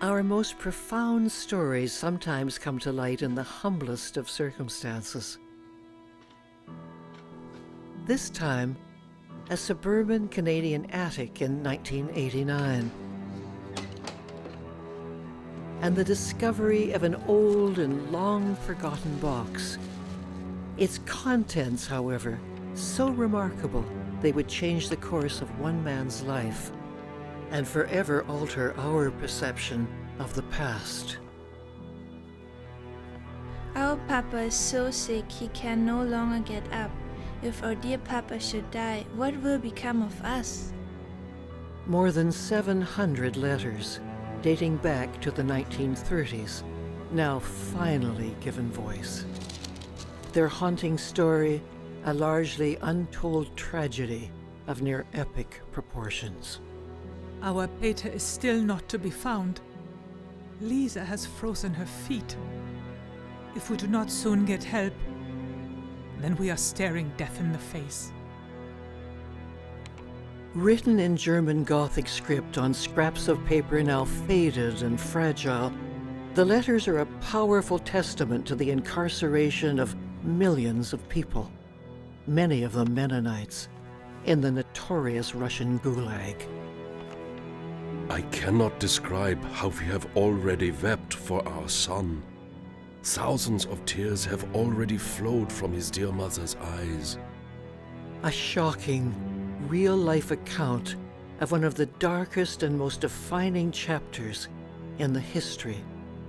Our most profound stories sometimes come to light in the humblest of circumstances. This time, a suburban Canadian attic in 1989, and the discovery of an old and long-forgotten box. Its contents, however, so remarkable they would change the course of one man's life and forever alter our perception of the past. Our Papa is so sick he can no longer get up. If our dear Papa should die, what will become of us? More than 700 letters, dating back to the 1930s, now finally given voice. Their haunting story, a largely untold tragedy of near epic proportions. Our Peter is still not to be found. Lisa has frozen her feet. If we do not soon get help, then we are staring death in the face. Written in German Gothic script on scraps of paper now faded and fragile, the letters are a powerful testament to the incarceration of millions of people, many of them Mennonites, in the notorious Russian Gulag. I cannot describe how we have already wept for our son. Thousands of tears have already flowed from his dear mother's eyes. A shocking, real-life account of one of the darkest and most defining chapters in the history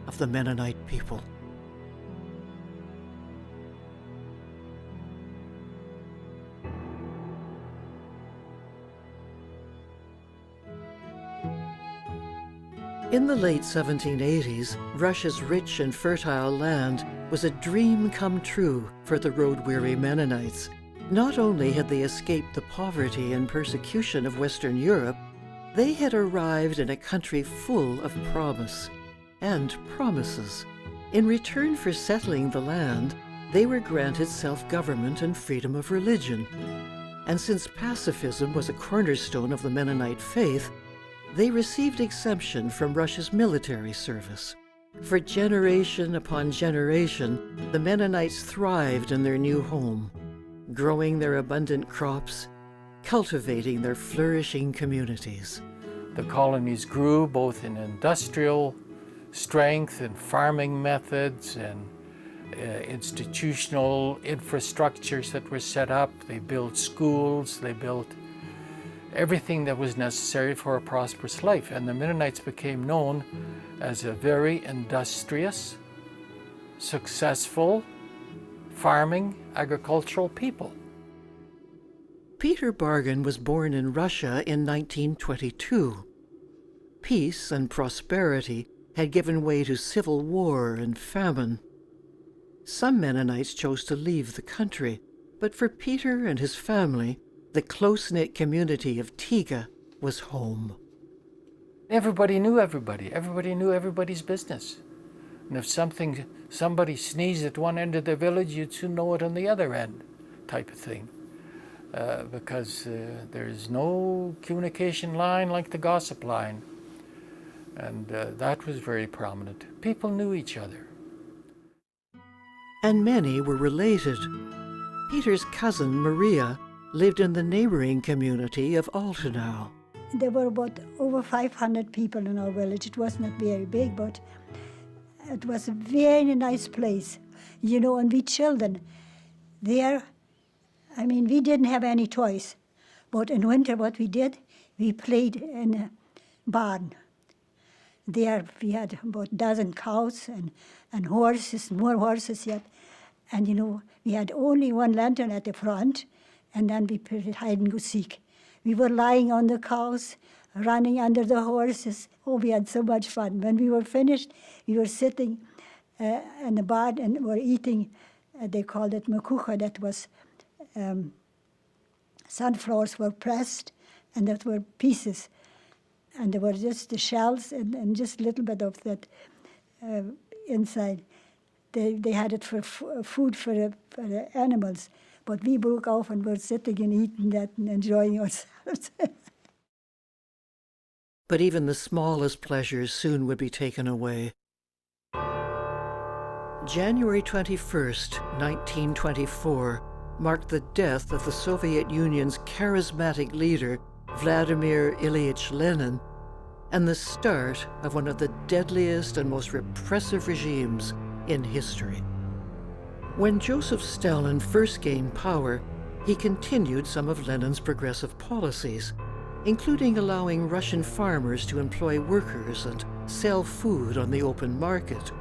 of the Mennonite people. In the late 1780s, Russia's rich and fertile land was a dream come true for the road-weary Mennonites. Not only had they escaped the poverty and persecution of Western Europe, they had arrived in a country full of promise and promises. In return for settling the land, they were granted self-government and freedom of religion. And since pacifism was a cornerstone of the Mennonite faith, they received exemption from Russia's military service. For generation upon generation, the Mennonites thrived in their new home, growing their abundant crops, cultivating their flourishing communities. The colonies grew both in industrial strength and farming methods and institutional infrastructures that were set up. They built schools, they built everything that was necessary for a prosperous life. And the Mennonites became known as a very industrious, successful, farming, agricultural people. Peter Bargen was born in Russia in 1922. Peace and prosperity had given way to civil war and famine. Some Mennonites chose to leave the country, but for Peter and his family, the close-knit community of Tiga was home. Everybody knew everybody. Everybody knew everybody's business. And if somebody sneezed at one end of the village, you'd soon know it on the other end, type of thing. Because there's no communication line like the gossip line. And that was very prominent. People knew each other. And many were related. Peter's cousin, Maria, lived in the neighboring community of Altenau. There were about over 500 people in our village. It was not very big, but it was a very nice place. You know, and we children, there, we didn't have any toys. But in winter, what we did, we played in a barn. There we had about a dozen cows and horses, more horses yet. And, you know, we had only one lantern at the front, and then we played hide and go seek. We were lying on the cows, running under the horses. Oh, we had so much fun. When we were finished, we were sitting in the barn and were eating, they called it makucha, that was sunflowers were pressed, and that were pieces. And there were just the shells and just a little bit of that inside. They had it for food for the animals. But we broke off and were sitting and eating that and enjoying ourselves. but even the smallest pleasures soon would be taken away. January 21st, 1924, marked the death of the Soviet Union's charismatic leader, Vladimir Ilyich Lenin, and the start of one of the deadliest and most repressive regimes in history. When Joseph Stalin first gained power, he continued some of Lenin's progressive policies, including allowing Russian farmers to employ workers and sell food on the open market.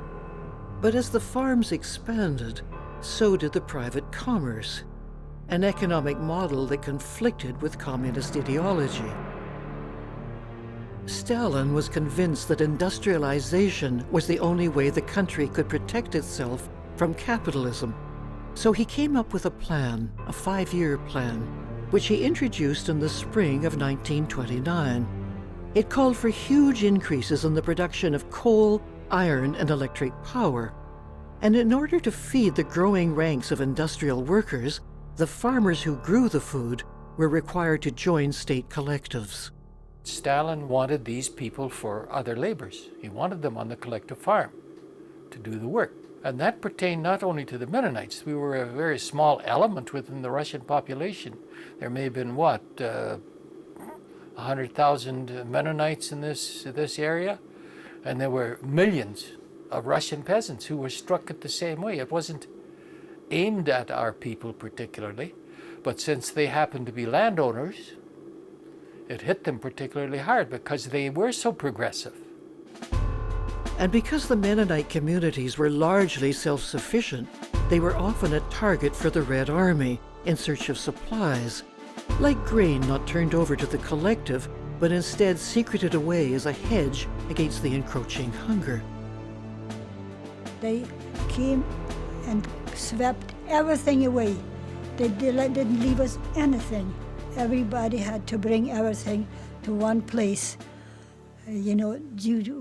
But as the farms expanded, so did the private commerce, an economic model that conflicted with communist ideology. Stalin was convinced that industrialization was the only way the country could protect itself from capitalism. So he came up with a plan, a 5-year plan, which he introduced in the spring of 1929. It called for huge increases in the production of coal, iron, and electric power. And in order to feed the growing ranks of industrial workers, the farmers who grew the food were required to join state collectives. Stalin wanted these people for other labors. He wanted them on the collective farm to do the work. And that pertained not only to the Mennonites. We were a very small element within the Russian population. There may have been, 100,000 Mennonites in this area? And there were millions of Russian peasants who were struck at the same way. It wasn't aimed at our people particularly, but since they happened to be landowners, it hit them particularly hard because they were so progressive. And because the Mennonite communities were largely self-sufficient, they were often a target for the Red Army in search of supplies, like grain not turned over to the collective, but instead secreted away as a hedge against the encroaching hunger. They came and swept everything away. They didn't leave us anything. Everybody had to bring everything to one place. You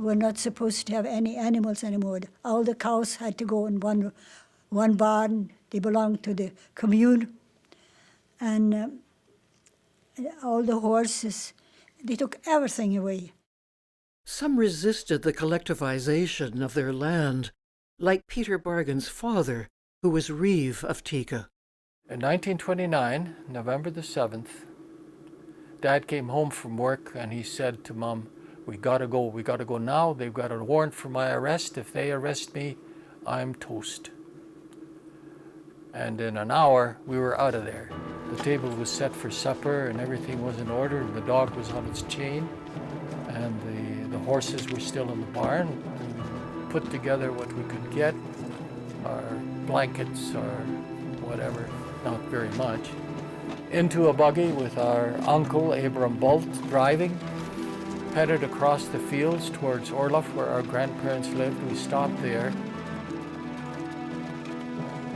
were not supposed to have any animals anymore. All the cows had to go in one barn. They belonged to the commune. And all the horses, they took everything away. Some resisted the collectivization of their land, like Peter Bargen's father, who was Reeve of Tika. In 1929, November the 7th, Dad came home from work and he said to Mom, we gotta go now. They've got a warrant for my arrest. If they arrest me, I'm toast. And in an hour, we were out of there. The table was set for supper and everything was in order. The dog was on its chain and the horses were still in the barn. We put together what we could get, our blankets or whatever, not very much, into a buggy with our uncle, Abram Bolt, driving, headed across the fields towards Orloff, where our grandparents lived. We stopped there.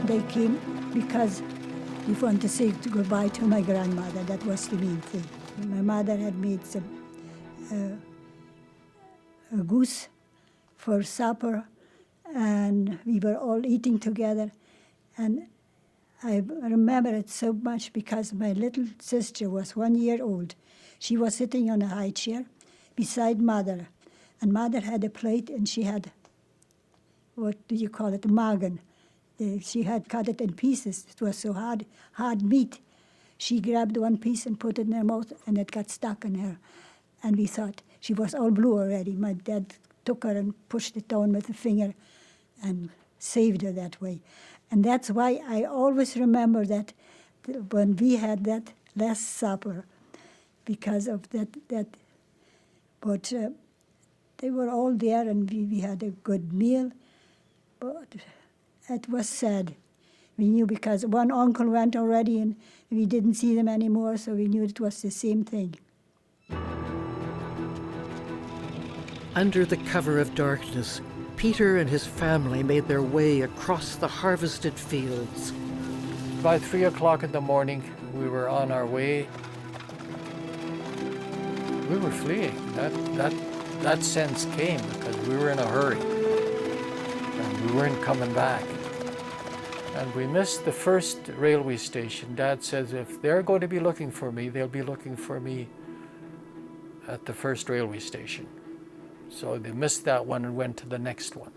They came because we wanted to say goodbye to my grandmother. That was the main thing. My mother had made some a goose for supper, and we were all eating together. And I remember it so much because my little sister was 1 year old. She was sitting on a high chair beside Mother, and Mother had a plate, and she had, what do you call it, Bargen. She had cut it in pieces. It was so hard meat. She grabbed one piece and put it in her mouth, and it got stuck in her. And we thought she was all blue already. My dad took her and pushed it down with a finger and saved her that way. And that's why I always remember that when we had that last supper, because of that. But they were all there, and we had a good meal. But it was sad. We knew because one uncle went already, and we didn't see them anymore, so we knew it was the same thing. Under the cover of darkness, Peter and his family made their way across the harvested fields. By 3 o'clock in the morning, we were on our way. We were fleeing. That sense came because we were in a hurry, and we weren't coming back. And we missed the first railway station. Dad says, if they're going to be looking for me, they'll be looking for me at the first railway station. So they missed that one and went to the next one.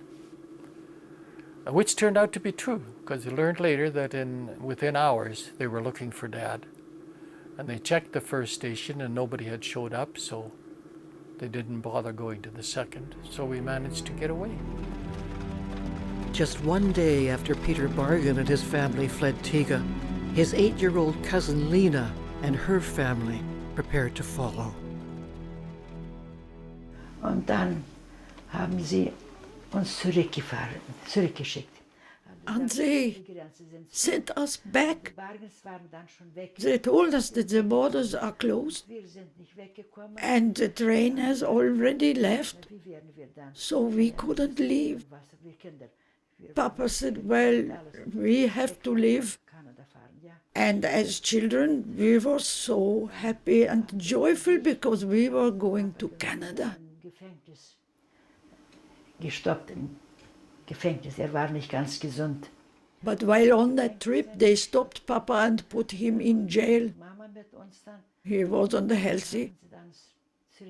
Which turned out to be true, because they learned later that within hours they were looking for Dad. And they checked the first station and nobody had showed up, so they didn't bother going to the second. So we managed to get away. Just one day after Peter Bargen and his family fled Tiga, his 8-year-old cousin Lena and her family prepared to follow. Und dann haben sie uns zurückgeschickt. And they sent us back. They told us that the borders are closed and the train has already left, so we couldn't leave. Papa said, well, we have to leave. And as children, we were so happy and joyful because we were going to Canada. Gestoppt im Gefängnis. War nicht ganz gesund. But while on that trip, they stopped Papa and put him in jail. He wasn't healthy.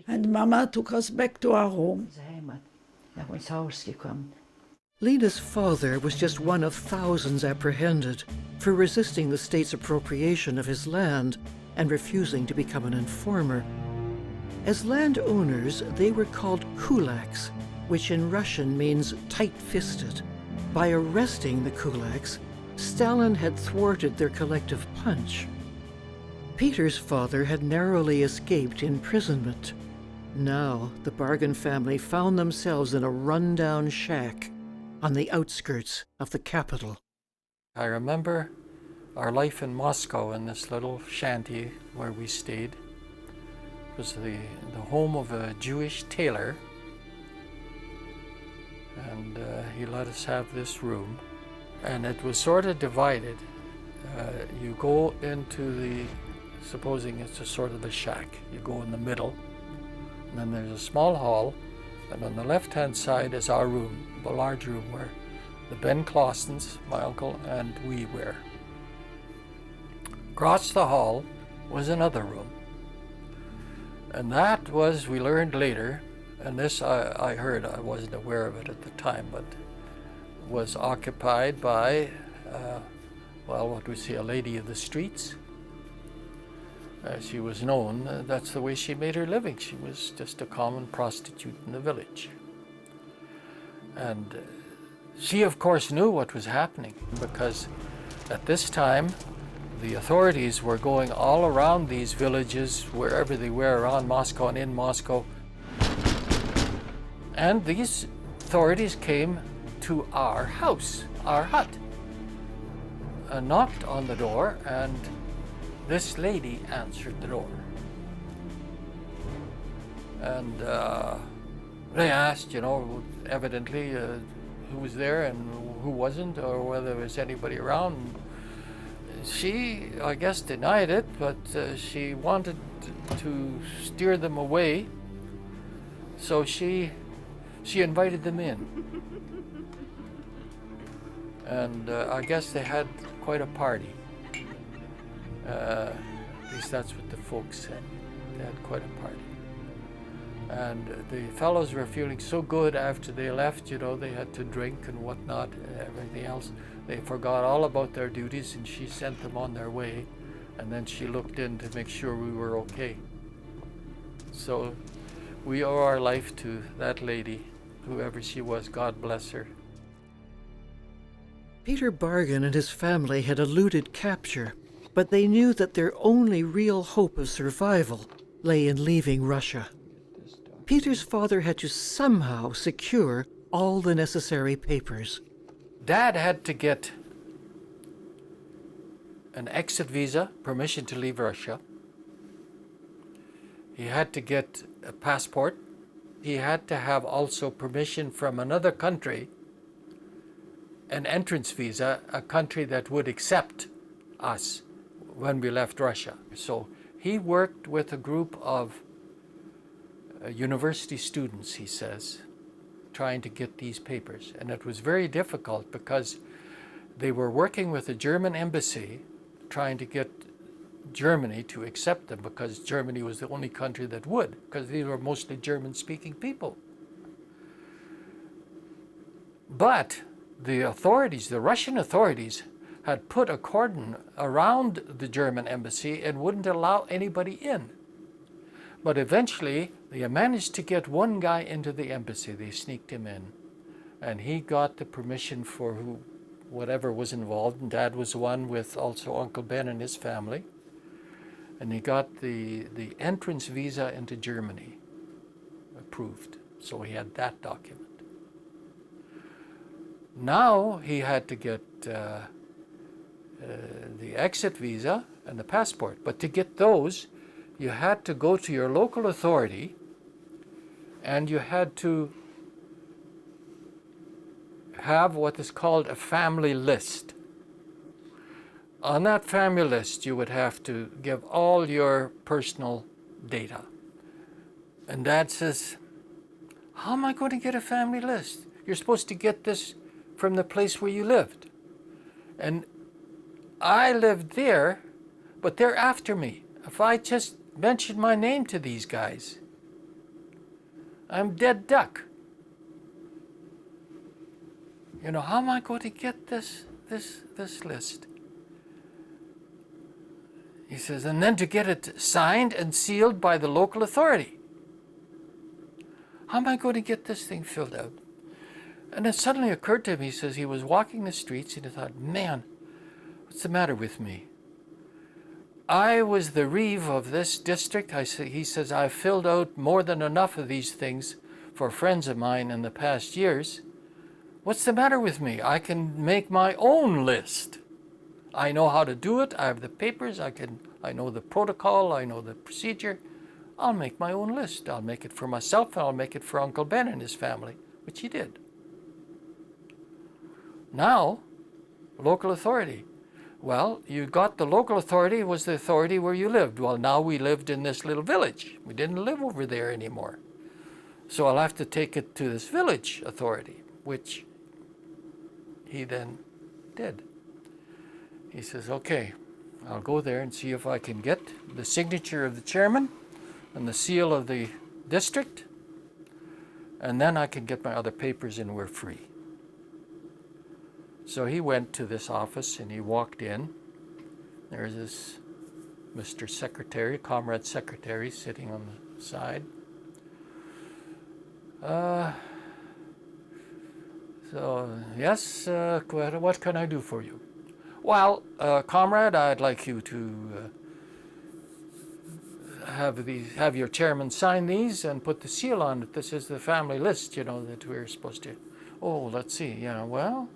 And Mama took us back to our home. Nach uns Haus gekommen. Lena's father was just one of thousands apprehended for resisting the state's appropriation of his land and refusing to become an informer. As landowners, they were called kulaks, which in Russian means tight-fisted. By arresting the kulaks, Stalin had thwarted their collective punch. Peter's father had narrowly escaped imprisonment. Now, the Bargen family found themselves in a run-down shack on the outskirts of the capital. I remember our life in Moscow in this little shanty where we stayed. It was the home of a Jewish tailor. And he let us have this room, and it was sort of divided. You go into supposing it's a sort of a shack, you go in the middle, and then there's a small hall, and on the left-hand side is our room, the large room where the Ben Clausens, my uncle, and we were. Across the hall was another room, and that was, we learned later, and this I heard, I wasn't aware of it at the time, but was occupied by, what we say, a lady of the streets. She was known, that's the way she made her living. She was just a common prostitute in the village. And she, of course, knew what was happening, because at this time, the authorities were going all around these villages, wherever they were, around Moscow and in Moscow. And these authorities came to our house, our hut, and knocked on the door, and this lady answered the door. And they asked, evidently who was there and who wasn't, or whether there was anybody around. She, I guess, denied it, but she wanted to steer them away, so she invited them in. And I guess they had quite a party. At least that's what the folks said. They had quite a party. And the fellows were feeling so good after they left, they had to drink and whatnot, everything else. They forgot all about their duties, and she sent them on their way. And then she looked in to make sure we were okay. So we owe our life to that lady, whoever she was, God bless her. Peter Bargen and his family had eluded capture, but they knew that their only real hope of survival lay in leaving Russia. Peter's father had to somehow secure all the necessary papers. Dad had to get an exit visa, permission to leave Russia. He had to get a passport. He had to have also permission from another country, an entrance visa, a country that would accept us when we left Russia. So he worked with a group of university students, he says, trying to get these papers. And it was very difficult because they were working with the German embassy trying to get Germany to accept them, because Germany was the only country that would, because these were mostly German-speaking people. But the authorities, the Russian authorities, had put a cordon around the German embassy and wouldn't allow anybody in. But eventually, they managed to get one guy into the embassy. They sneaked him in. And he got the permission for whatever was involved. And Dad was one with also Uncle Ben and his family. And he got the entrance visa into Germany approved. So he had that document. Now he had to get the exit visa and the passport. But to get those, you had to go to your local authority and you had to have what is called a family list. On that family list, you would have to give all your personal data. And Dad says, how am I going to get a family list? You're supposed to get this from the place where you lived. And I lived there, but they're after me. If I just mention my name to these guys, I'm dead duck. You know, how am I going to get this list? He says, and then to get it signed and sealed by the local authority. How am I going to get this thing filled out? And it suddenly occurred to him, he says, he was walking the streets and he thought, man, what's the matter with me? I was the reeve of this district. He says, I've filled out more than enough of these things for friends of mine in the past years. What's the matter with me? I can make my own list. I know how to do it. I have the papers. I know the protocol. I know the procedure. I'll make my own list. I'll make it for myself and I'll make it for Uncle Ben and his family, which he did. Now, local authority. Well, you got the local authority was the authority where you lived. Well, now we lived in this little village. We didn't live over there anymore. So I'll have to take it to this village authority, which he then did. He says, okay, I'll go there and see if I can get the signature of the chairman and the seal of the district, and then I can get my other papers and we're free. So he went to this office and he walked in. There's this Mr. Secretary, Comrade Secretary, sitting on the side. So, yes, what can I do for you? Well, Comrade, I'd like you to have your chairman sign these and put the seal on it. This is the family list, you know, that we're supposed to. Oh, let's see. Yeah, well,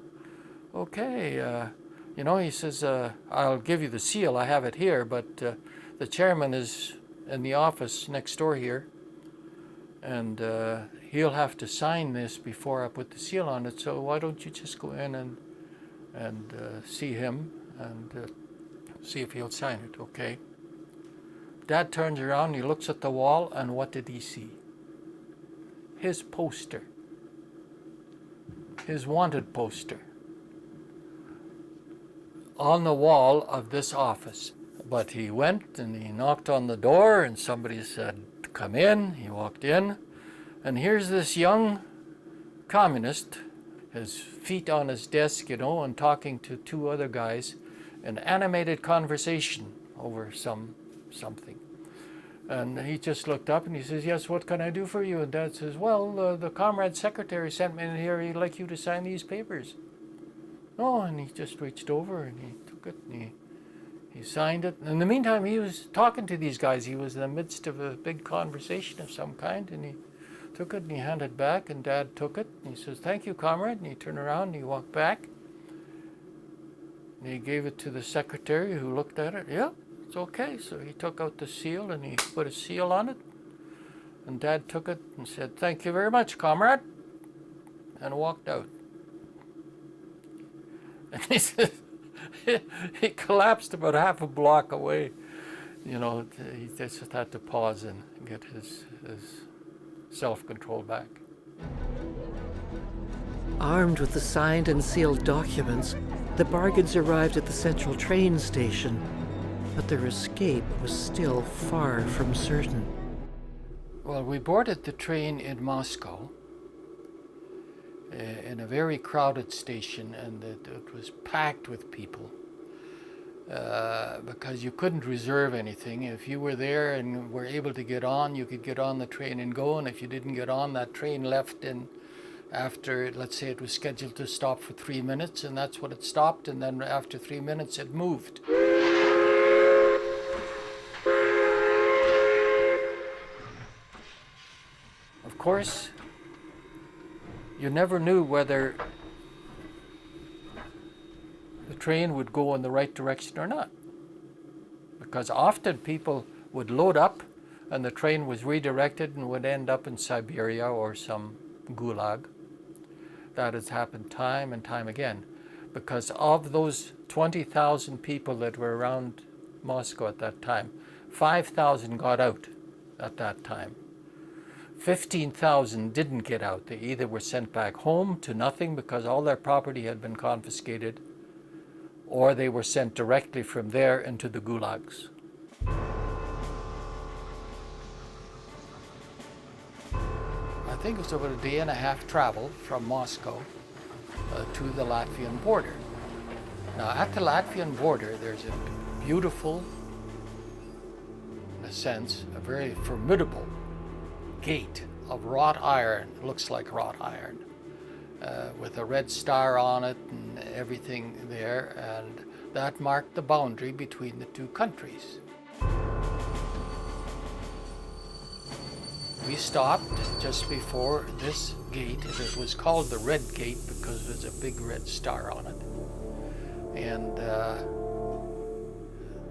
okay. You know, he says, I'll give you the seal. I have it here, but the chairman is in the office next door here, and he'll have to sign this before I put the seal on it. So why don't you just go in and see him and see if he'll sign it, okay? Dad turns around, he looks at the wall, and what did he see? His poster. His wanted poster on the wall of this office. But he went and he knocked on the door and somebody said, come in. He walked in, and here's this young communist, his feet on his desk, you know, and talking to two other guys, an animated conversation over something. And he just looked up and he says, yes, what can I do for you? And Dad says, well, the Comrade Secretary sent me in here. He'd like you to sign these papers. Oh, and he just reached over and he took it and he signed it. In the meantime, he was talking to these guys. He was in the midst of a big conversation of some kind, and he took it and he handed it back, and Dad took it and he says, thank you, Comrade. And he turned around and he walked back and he gave it to the secretary, who looked at it. Yeah, it's okay. So he took out the seal and he put a seal on it, and Dad took it and said, thank you very much, Comrade, and walked out. And he said, he collapsed about half a block away. You know, he just had to pause and get his self-control back. Armed with the signed and sealed documents, the Bargens arrived at the central train station. but their escape was still far from certain. Well, we boarded the train in Moscow in a very crowded station, and it was packed with people because you couldn't reserve anything. If you were there and were able to get on, you could get on the train and go, and if you didn't get on, that train left in after, let's say it was scheduled to stop for 3 minutes, and that's what it stopped, and then after 3 minutes it moved. Of course, you never knew whether the train would go in the right direction or not, because often people would load up and the train was redirected and would end up in Siberia or some Gulag. That has happened time and time again, because of those 20,000 people that were around Moscow at that time, 5,000 got out at that time. 15,000 didn't get out. They either were sent back home to nothing because all their property had been confiscated, or they were sent directly from there into the gulags. I think it was about a day and a half travel from Moscow to the Latvian border. Now at the Latvian border there's a beautiful, in a sense, a very formidable gate of wrought iron, looks like wrought iron, with a red star on it and everything there, and that marked the boundary between the two countries. We stopped just before this gate. It was called the Red Gate because there's a big red star on it. And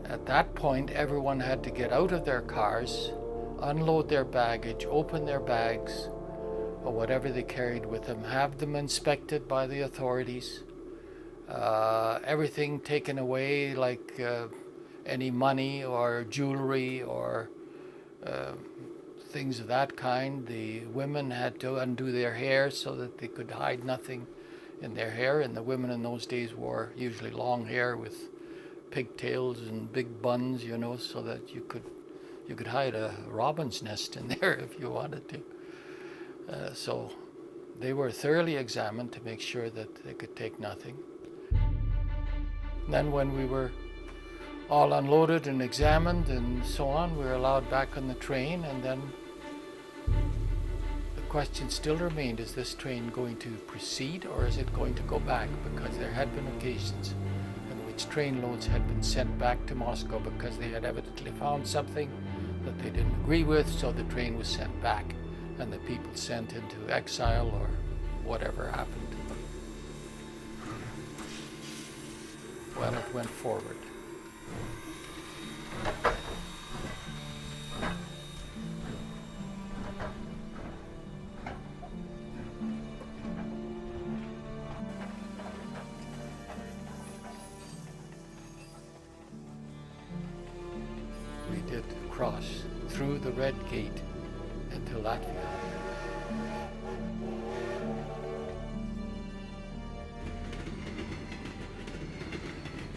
at that point, everyone had to get out of their cars, unload their baggage, open their bags, or whatever they carried with them, have them inspected by the authorities, everything taken away, like any money or jewelry or things of that kind. The women had to undo their hair so that they could hide nothing in their hair, and the women in those days wore usually long hair with pigtails and big buns, you know, so that you could hide a robin's nest in there if you wanted to. So they were thoroughly examined to make sure that they could take nothing. And then when we were all unloaded and examined and so on, we were allowed back on the train, and then the question still remained, is this train going to proceed or is it going to go back? Because there had been occasions in which train loads had been sent back to Moscow because they had evidently found something that they didn't agree with, so the train was sent back and the people sent into exile or whatever happened. Well, it went forward. We did cross through the Red Gate into Latvia.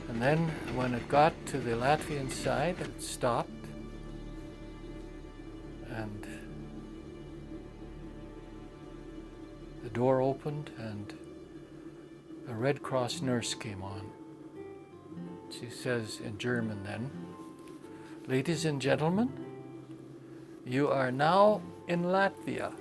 And then when it got to the Latvian side, it stopped, and the door opened and a Red Cross nurse came on. She says in German then, "Ladies and gentlemen, you are now in Latvia."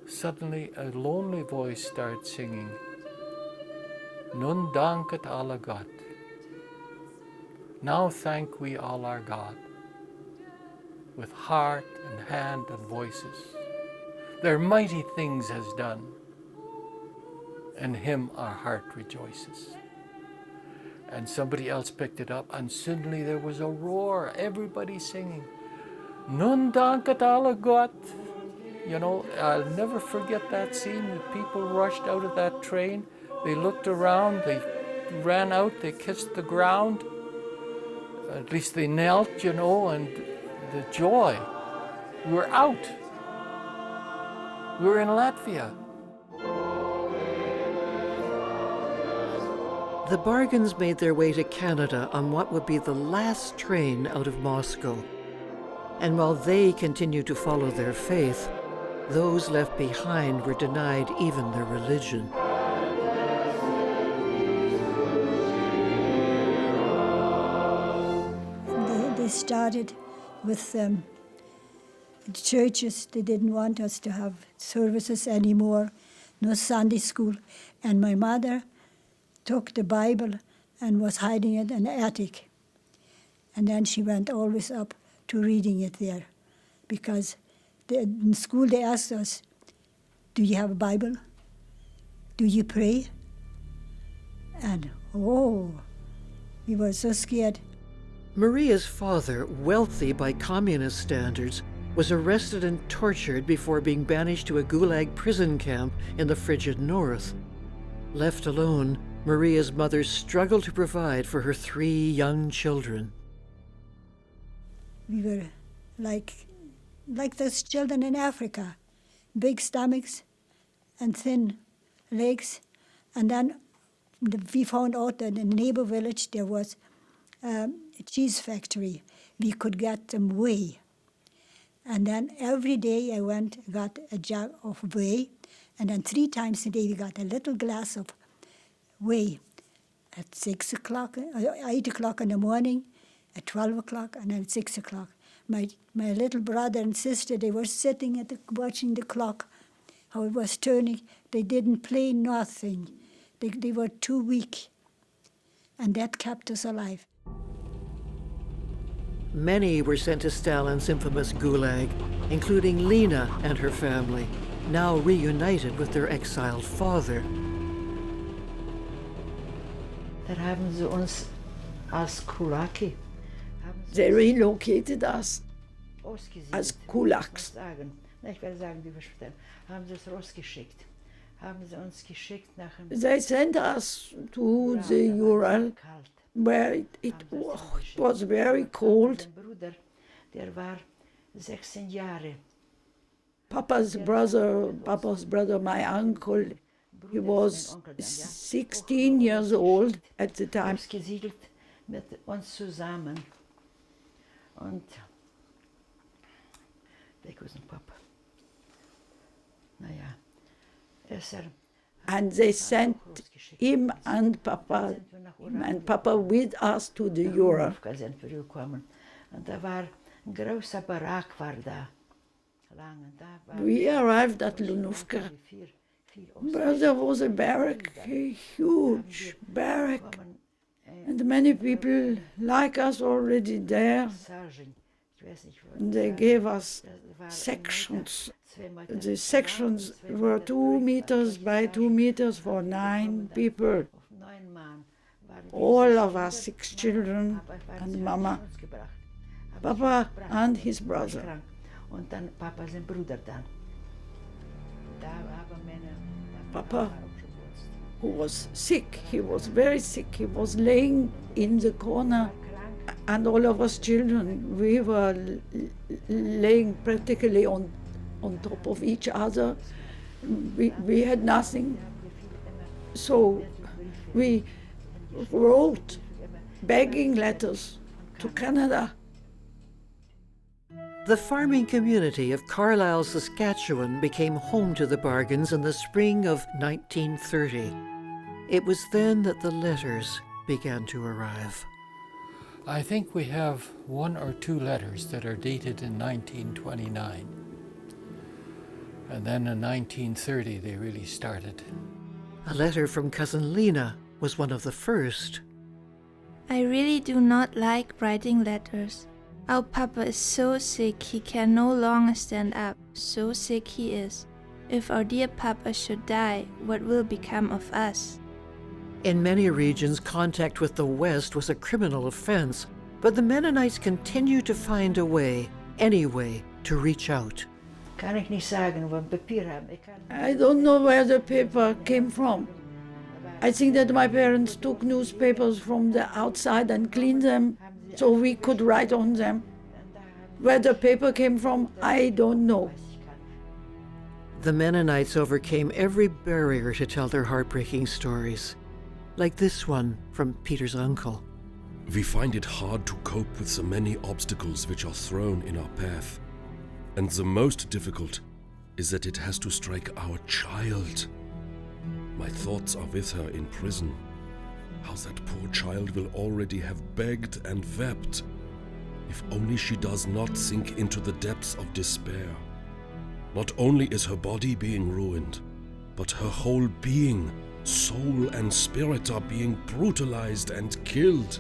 Suddenly a lonely voice starts singing, "Nun danket alle Gott." Now thank we all our God, with heart and hand and voices. Their mighty things has done, and him our heart rejoices. And somebody else picked it up, and suddenly there was a roar, everybody singing, "Nun danket alle Gott." You know, I'll never forget that scene. The people rushed out of that train. They looked around, they ran out, they kissed the ground. At least they knelt, you know, and the joy. We were out. We were in Latvia. The Bargens made their way to Canada on what would be the last train out of Moscow. And while they continued to follow their faith, those left behind were denied even their religion. They started with the churches. They didn't want us to have services anymore, no Sunday school. And my mother took the Bible and was hiding it in the attic. And then she went always up to reading it there, because in school they asked us, do you have a Bible? Do you pray? And we were so scared. Maria's father, wealthy by communist standards, was arrested and tortured before being banished to a Gulag prison camp in the frigid north. Left alone, Maria's mother struggled to provide for her 3 young children. We were like those children in Africa, big stomachs and thin legs. And then we found out that in the neighbor village there was a cheese factory. We could get them whey. And then every day I got a jug of whey, and then 3 times a day we got a little glass of whey at 6 o'clock, 8 o'clock in the morning, at 12 o'clock, and then at 6 o'clock. My little brother and sister, they were sitting watching the clock, how it was turning. They didn't play nothing. They were too weak, and that kept us alive. Many were sent to Stalin's infamous Gulag, including Lena and her family, now reunited with their exiled father. Da haben sie uns als Kulaki. They relocated us as Kulags. Ich werde sagen, die verstehen. Haben sie es rausgeschickt. Haben sie uns geschickt nach dem. They sent us to the Ural, where it was very cold. Bruder, der war 16 Jahre. Papa's brother, my uncle, he was 16 years old at the time. Gesiedelt mit uns zusammen. Und weg aus dem Papa. Naja, and they sent him and Papa with us to the Ural. Und da war ein großer Barack war da. We arrived at Lunovka, where there was a barrack, a huge barrack, and many people like us already there. They gave us sections. The sections were 2 meters by 2 meters for 9 people. All of us, 6 children and Mama, Papa and his brother. Und dann Papa sein Bruder dann. Papa, who was sick, he was very sick. He was laying in the corner, and all of us children, we were laying practically on top of each other. We had nothing, so we wrote begging letters to Canada. The farming community of Carlisle, Saskatchewan became home to the Bargens in the spring of 1930. It was then that the letters began to arrive. I think we have 1 or 2 letters that are dated in 1929. And then in 1930 they really started. A letter from cousin Lena was one of the first. I really do not like writing letters. Our Papa is so sick he can no longer stand up. So sick he is. If our dear Papa should die, what will become of us? In many regions, contact with the West was a criminal offense, but the Mennonites continued to find a way, any way, to reach out. Kann ich nicht sagen, wo ein Papier haben. I don't know where the paper came from. I think that my parents took newspapers from the outside and cleaned them so we could write on them. Where the paper came from, I don't know. the Mennonites overcame every barrier to tell their heartbreaking stories, like this one from Peter's uncle. We find it hard to cope with the many obstacles which are thrown in our path. And the most difficult is that it has to strike our child. My thoughts are with her in prison. How that poor child will already have begged and wept, if only she does not sink into the depths of despair. Not only is her body being ruined, but her whole being, soul and spirit are being brutalized and killed.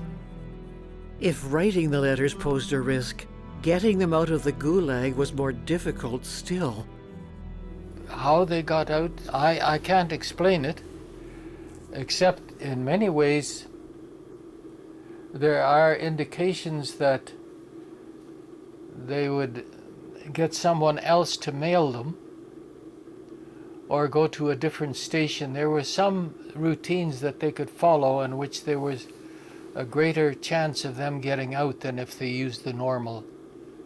If writing the letters posed a risk, getting them out of the Gulag was more difficult still. How they got out, I can't explain it, except in many ways there are indications that they would get someone else to mail them or go to a different station. There were some routines that they could follow in which there was a greater chance of them getting out than if they used the normal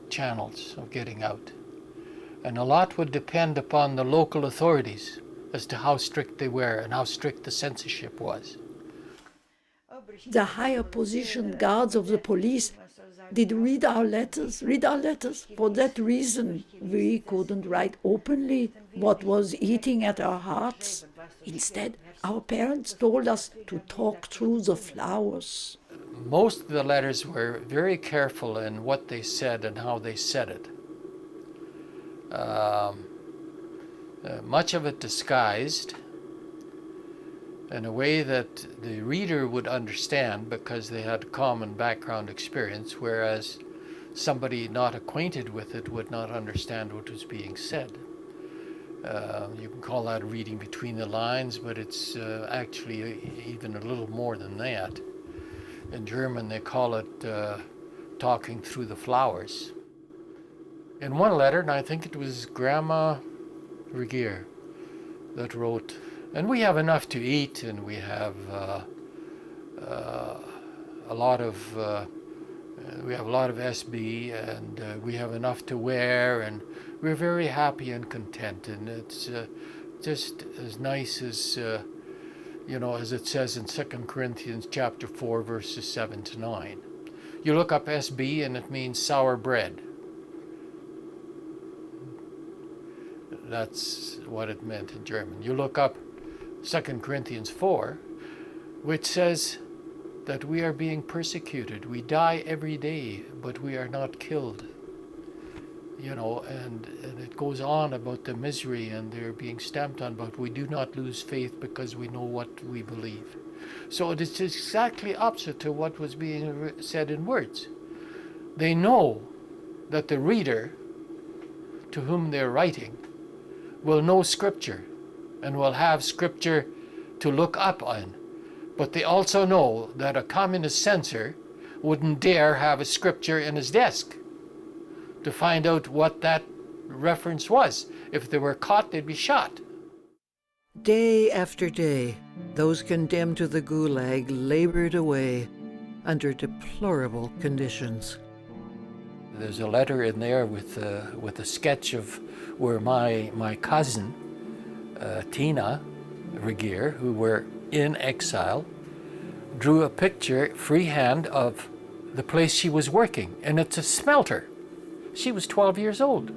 channels of getting out. And a lot would depend upon the local authorities as to how strict they were and how strict the censorship was. The higher positioned guards of the police did read our letters. For that reason, we couldn't write openly what was eating at our hearts. Instead, our parents told us to talk through the flowers. Most of the letters were very careful in what they said and how they said it. Much of it disguised in a way that the reader would understand because they had common background experience, whereas somebody not acquainted with it would not understand what was being said. You can call that reading between the lines, but it's actually even a little more than that. In German, they call it talking through the flowers. In one letter, and I think it was Grandma Regier that wrote, and we have enough to eat, and we have a lot of SB, and we have enough to wear, and we're very happy and content, and it's just as nice as as it says in 2 Corinthians chapter 4, verses 7 to 9. You look up SB, and it means sour bread. That's what it meant in German. You look up 2 Corinthians 4, which says that we are being persecuted. We die every day, but we are not killed. And it goes on about the misery and they're being stamped on, but we do not lose faith because we know what we believe. So it is exactly opposite to what was being said in words. They know that the reader to whom they're writing will know Scripture and will have Scripture to look up on. But they also know that a communist censor wouldn't dare have a Scripture in his desk to find out what that reference was. If they were caught, they'd be shot. Day after day, those condemned to the Gulag labored away under deplorable conditions. There's a letter in there with a sketch of where my cousin, Tina Regier, who were in exile, drew a picture freehand of the place she was working, and it's a smelter. She was 12 years old.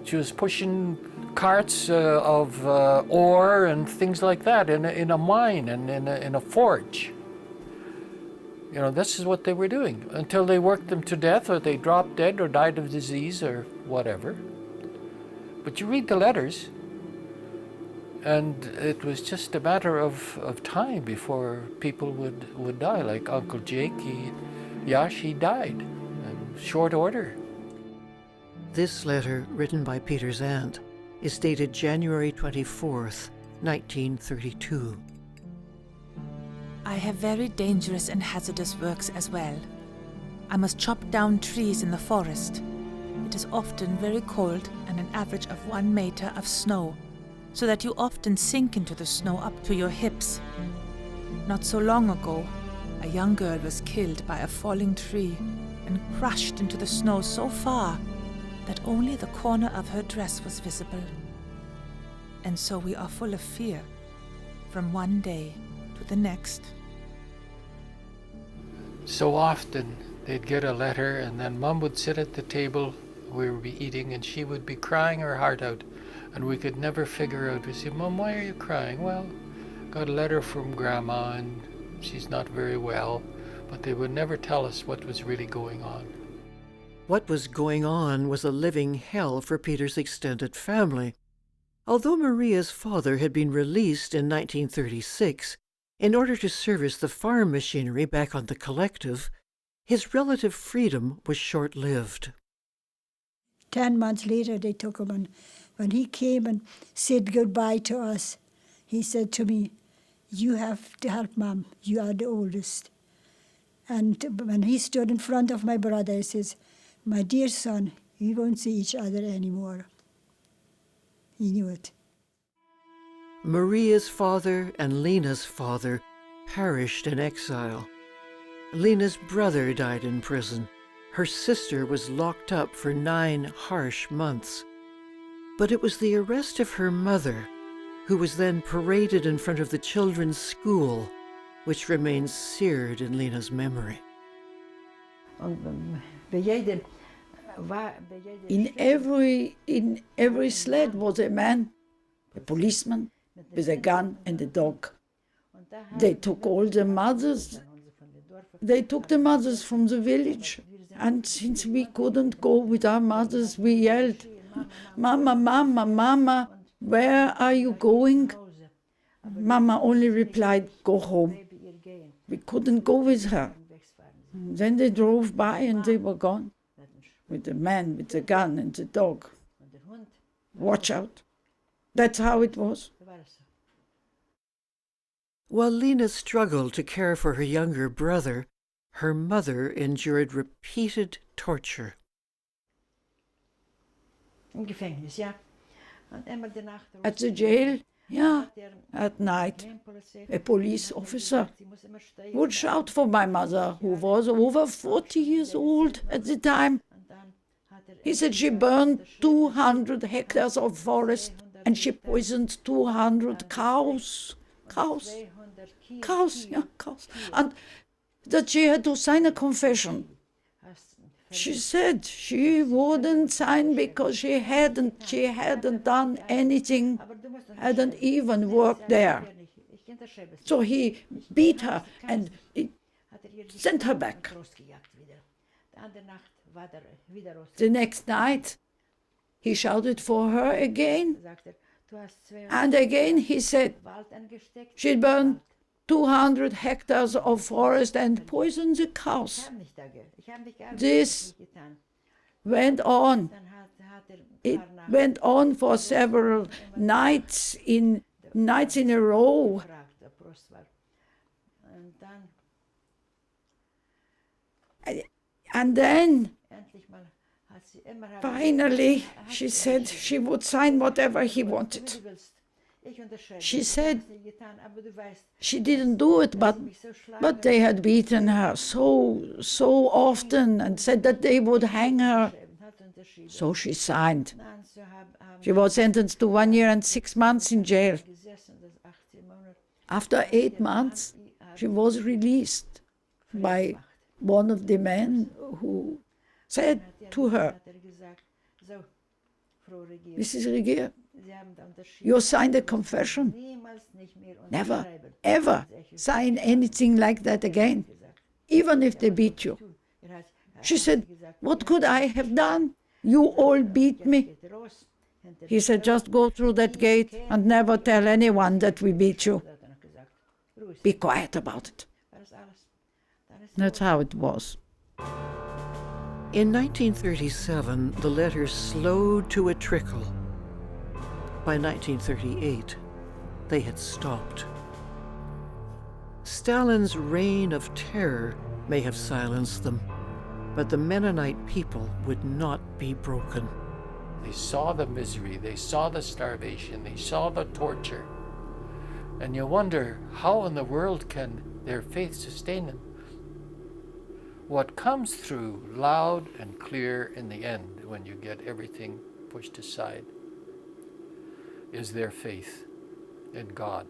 She was pushing carts of ore and things like that in a mine and in a forge. This is what they were doing until they worked them to death, or they dropped dead or died of disease or whatever. But you read the letters, and it was just a matter of time before people would die. Like Uncle Jake, he died in short order. This letter, written by Peter's aunt, is dated January 24th, 1932. I have very dangerous and hazardous works as well. I must chop down trees in the forest. It is often very cold and an average of 1 meter of snow, so that you often sink into the snow up to your hips. Not so long ago, a young girl was killed by a falling tree and crushed into the snow so far that only the corner of her dress was visible. and so we are full of fear from one day to the next. So often they'd get a letter and then Mum would sit at the table, we would be eating, and she would be crying her heart out, and we could never figure out. We say, Mum, why are you crying? Well, got a letter from Grandma and she's not very well, but they would never tell us what was really going on. What was going on was a living hell for Peter's extended family. Although Maria's father had been released in 1936 in order to service the farm machinery back on the collective, his relative freedom was short-lived. 10 months later, they took him, and when he came and said goodbye to us, he said to me, "You have to help Mom. You are the oldest." And when he stood in front of my brother, he says, "My dear son, we won't see each other anymore." He knew it. Maria's father and Lena's father perished in exile. Lena's brother died in prison. Her sister was locked up for 9 harsh months. But it was the arrest of her mother, who was then paraded in front of the children's school, which remains seared in Lena's memory. In every sled was a man, a policeman, with a gun and a dog. They took all the mothers. They took the mothers from the village. And since we couldn't go with our mothers, we yelled, "Mama, Mama, Mama, where are you going?" Mama only replied, "Go home." We couldn't go with her. Then they drove by and they were gone, with the man with the gun and the dog. Watch out. That's how it was. While Lena struggled to care for her younger brother, her mother endured repeated torture. At the jail, yeah, at night, a police officer would shout for my mother, who was over 40 years old at the time. He said she burned 200 hectares of forest and she poisoned 200 cows. Cows, yeah, cows. And that she had to sign a confession. She said she wouldn't sign because she hadn't done anything, hadn't even worked there. So he beat her and sent her back. The next night, he shouted for her again. And again he said she burned 200 hectares of forest and poisoned the cows. This went on. It went on for several nights in a row. And then finally, she said she would sign whatever he wanted. She said she didn't do it, but they had beaten her so often and said that they would hang her. So she signed. She was sentenced to 1 year and 6 months in jail. After 8 months, she was released by one of the men who said to her, "Mrs. Regier, you signed a confession. Never, ever sign anything like that again, even if they beat you." She said, "What could I have done? You all beat me." He said, "Just go through that gate and never tell anyone that we beat you. Be quiet about it." That's how it was. In 1937, the letters slowed to a trickle. By 1938, they had stopped. Stalin's reign of terror may have silenced them, but the Mennonite people would not be broken. They saw the misery, they saw the starvation, they saw the torture. And you wonder, how in the world can their faith sustain them? What comes through loud and clear in the end when you get everything pushed aside is their faith in God.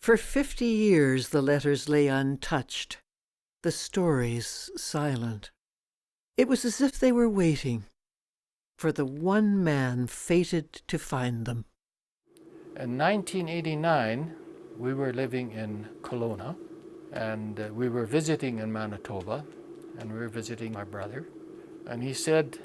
For 50 years the letters lay untouched, the stories silent. It was as if they were waiting for the one man fated to find them. In 1989, we were living in Kelowna, and we were visiting in Manitoba, and we were visiting my brother. And he said,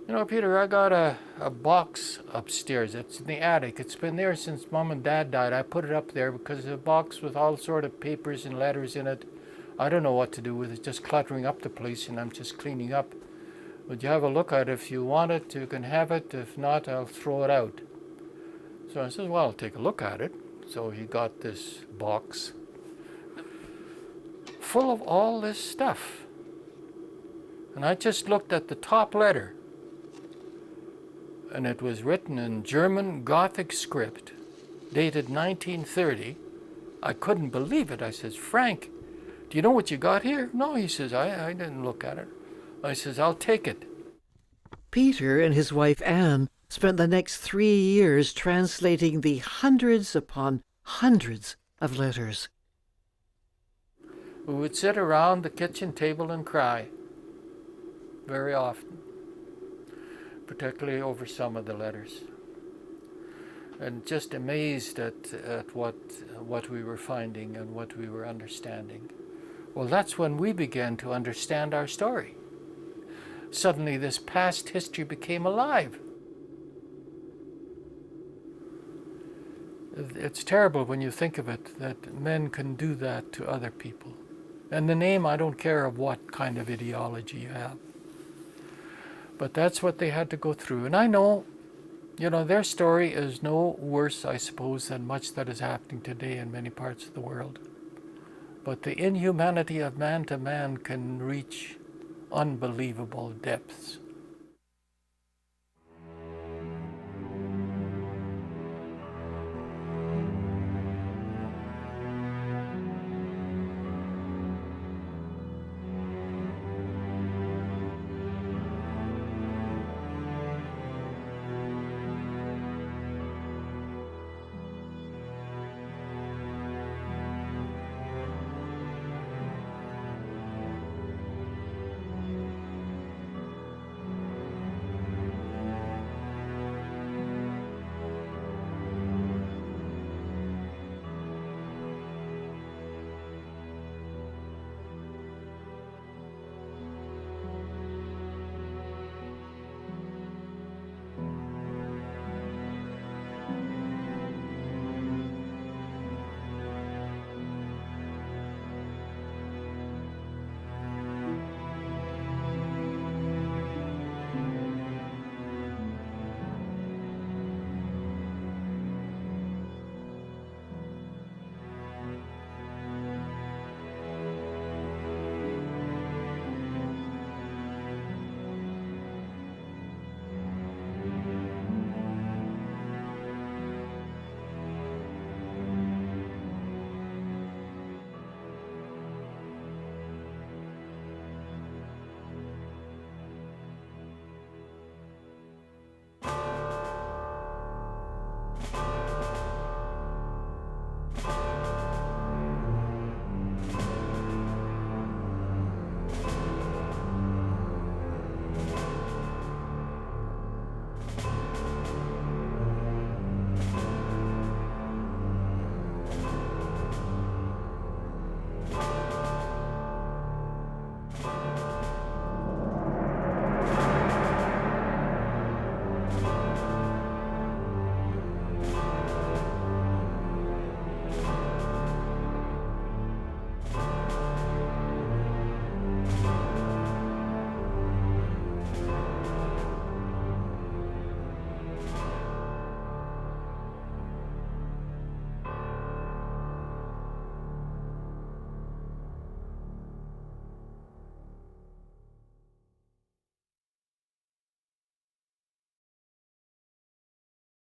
"You know, Peter, I got a box upstairs. It's in the attic. It's been there since Mom and Dad died. I put it up there because it's a box with all sort of papers and letters in it. I don't know what to do with it, just cluttering up the place, and I'm just cleaning up. Would you have a look at it? If you want it, you can have it. If not, I'll throw it out." So I said, "Well, I'll take a look at it." So he got this box full of all this stuff. And I just looked at the top letter, and it was written in German Gothic script, dated 1930. I couldn't believe it. I says, "Frank, do you know what you got here?" "No," he says, I didn't look at it. I says, "I'll take it." Peter and his wife Anne spent the next 3 years translating the hundreds upon hundreds of letters. We would sit around the kitchen table and cry very often, particularly over some of the letters, and just amazed at what we were finding and what we were understanding. Well, that's when we began to understand our story. Suddenly this past history became alive. It's terrible when you think of it, that men can do that to other people. And the name, I don't care of what kind of ideology you have. But that's what they had to go through. And I know, their story is no worse, I suppose, than much that is happening today in many parts of the world. But the inhumanity of man to man can reach unbelievable depths.